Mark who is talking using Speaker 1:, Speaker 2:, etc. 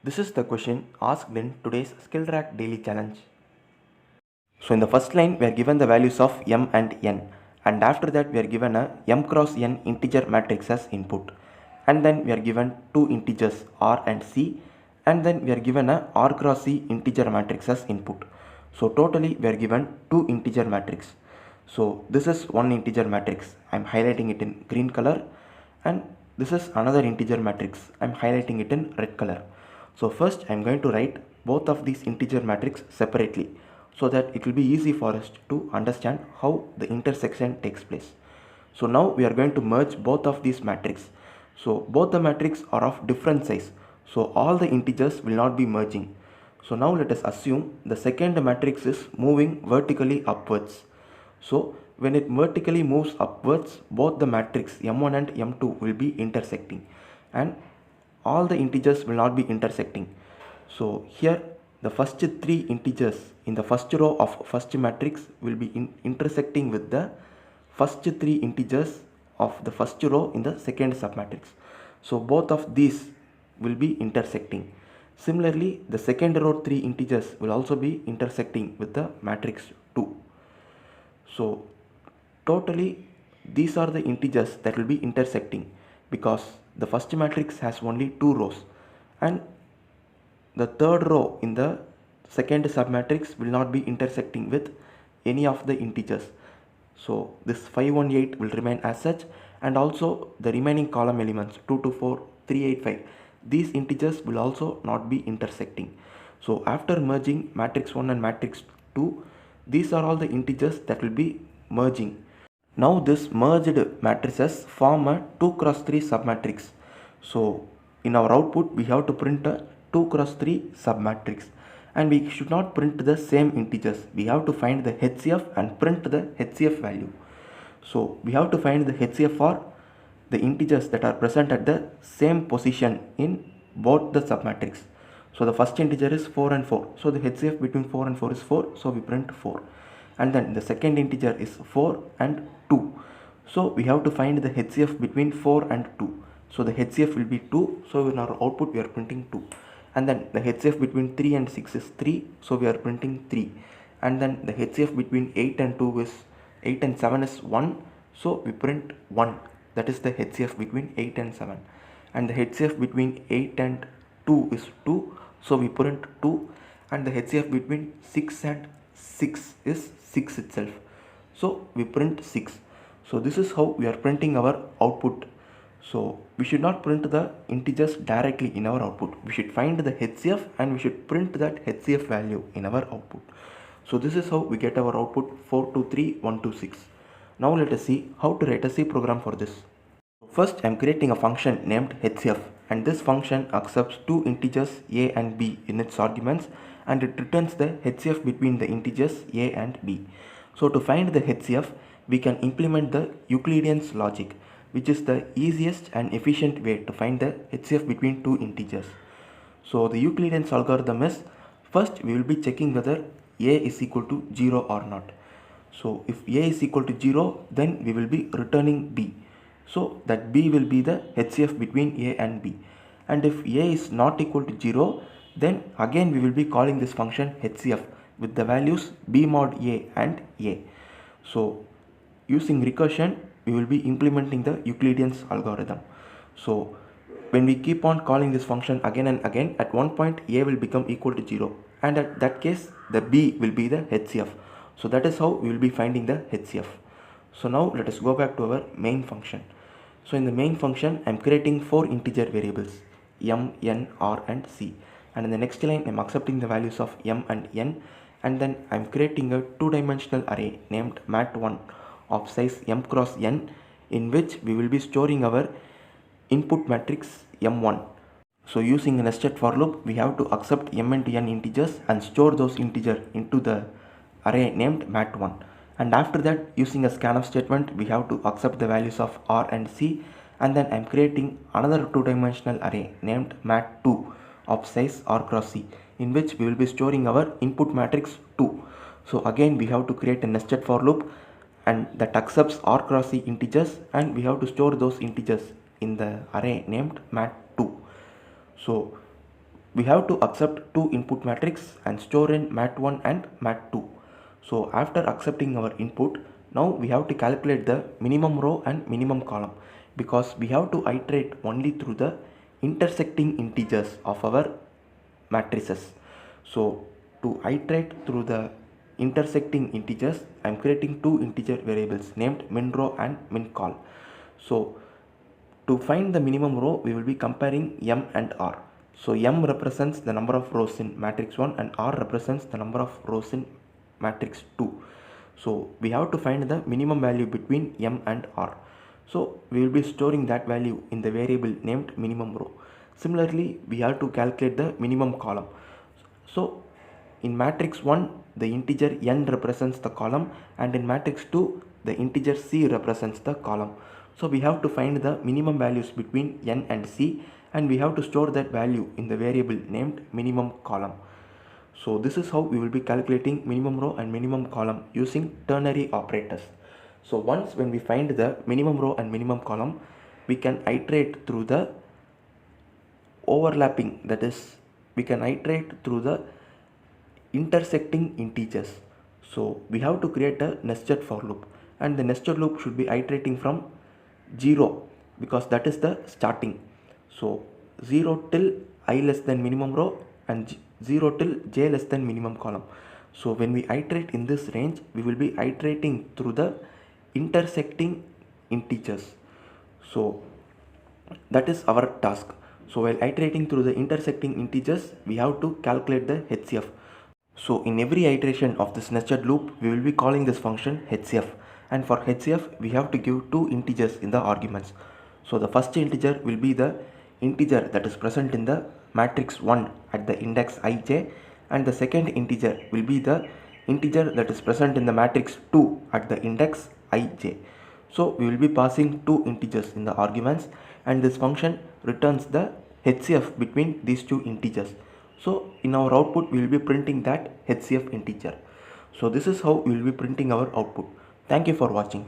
Speaker 1: This is the question asked in today's SkillTrack Daily Challenge. So in the first line we are given the values of m and n, and after that we are given a m cross n integer matrix as input, and then we are given two integers r and c, and then we are given a r cross c integer matrix as input. So totally we are given two integer matrix. So this is one integer matrix, I am highlighting it in green color, and this is another integer matrix, I am highlighting it in red color. So first I am going to write both of these integer matrix separately, so that it will be easy for us to understand how the intersection takes place. So now we are going to merge both of these matrices. So both the matrices are of different size, so all the integers will not be merging. So now let us assume the second matrix is moving vertically upwards. So when it vertically moves upwards, both the matrix m1 and m2 will be intersecting, and all the integers will not be intersecting. So here the first three integers in the first row of first matrix will be intersecting with the first three integers of the first row in the second submatrix. So both of these will be intersecting. Similarly, the second row three integers will also be intersecting with the matrix 2. So totally these are the integers that will be intersecting, because the first matrix has only two rows, and the third row in the second submatrix will not be intersecting with any of the integers. So this 518 will remain as such, and also the remaining column elements 224, 385, these integers will also not be intersecting. So after merging matrix 1 and matrix 2, these are all the integers that will be merging. Now this merged matrices form a 2 cross 3 submatrix. So in our output we have to print a 2 cross 3 submatrix, and we should not print the same integers. We have to find the HCF and print the HCF value. So we have to find the HCF for the integers that are present at the same position in both the submatrix. So the first integer is 4 and 4. So the HCF between 4 and 4 is 4. So we print 4. And then the second integer is 4 and 2. So we have to find the HCF between 4 and 2. So the HCF will be 2. So in our output we are printing 2. And then the HCF between 3 and 6 is 3. So we are printing 3. And then the HCF between 8 and 2 is 8 and 7 is 1. So we print 1. That is the HCF between 8 and 7. And the HCF between 8 and 2 is 2. So we print 2. And the HCF between 6 and 6 is 6 itself. So we print 6. So this is how we are printing our output. So we should not print the integers directly in our output. We should find the HCF and we should print that HCF value in our output. So this is how we get our output 423126. Now let us see how to write a C program for this. First I am creating a function named HCF, and this function accepts two integers a and b in its arguments, and it returns the HCF between the integers a and b. So to find the HCF, we can implement the Euclidean's logic, which is the easiest and efficient way to find the HCF between two integers. So the Euclidean's algorithm is, first we will be checking whether a is equal to 0 or not. So if a is equal to 0, then we will be returning b. So that b will be the HCF between a and b. And if a is not equal to 0, then again we will be calling this function HCF with the values b mod a and a. So using recursion, we will be implementing the Euclidean's algorithm. So when we keep on calling this function again and again, at one point a will become equal to 0, and at that case the b will be the HCF. So that is how we will be finding the HCF. So now let us go back to our main function. So in the main function I am creating 4 integer variables m, n, r and c, and in the next line I am accepting the values of m and n, and then I am creating a 2-dimensional array named mat1 of size m cross n, in which we will be storing our input matrix m1. So using a nested for loop, we have to accept m into n integers and store those integers into the array named mat1. And after that, using a scanf statement, we have to accept the values of r and c, and then I am creating another 2-dimensional array named mat2 of size r cross c, in which we will be storing our input matrix 2. So again we have to create a nested for loop, and that accepts r cross c integers, and we have to store those integers in the array named mat2. So we have to accept two input matrix and store in mat1 and mat2. So after accepting our input, now we have to calculate the minimum row and minimum column, because we have to iterate only through the intersecting integers of our matrices. So to iterate through the intersecting integers, I am creating two integer variables named minRow and minCol. So to find the minimum row, we will be comparing m and r. So m represents the number of rows in matrix 1 and r represents the number of rows in matrix 2. So we have to find the minimum value between m and r. So we will be storing that value in the variable named minimum row. Similarly, we have to calculate the minimum column. So in matrix 1, the integer n represents the column, and in matrix 2, the integer c represents the column. So we have to find the minimum values between n and c, and we have to store that value in the variable named minimum column. So this is how we will be calculating minimum row and minimum column using ternary operators. So once when we find the minimum row and minimum column, we can iterate through the overlapping, that is, we can iterate through the intersecting integers. So we have to create a nested for loop, and the nested loop should be iterating from 0, because that is the starting. So 0 till I less than minimum row and 0 till j less than minimum column. So when we iterate in this range, we will be iterating through the intersecting integers. So that is our task. So while iterating through the intersecting integers, we have to calculate the HCF. So in every iteration of this nested loop, we will be calling this function HCF, and for HCF we have to give two integers in the arguments. So the first integer will be the integer that is present in the matrix 1 at the index ij, and the second integer will be the integer that is present in the matrix 2 at the index ij. So we will be passing two integers in the arguments, and this function returns the HCF between these two integers. So in our output, we will be printing that HCF integer. So this is how we will be printing our output. Thank you for watching.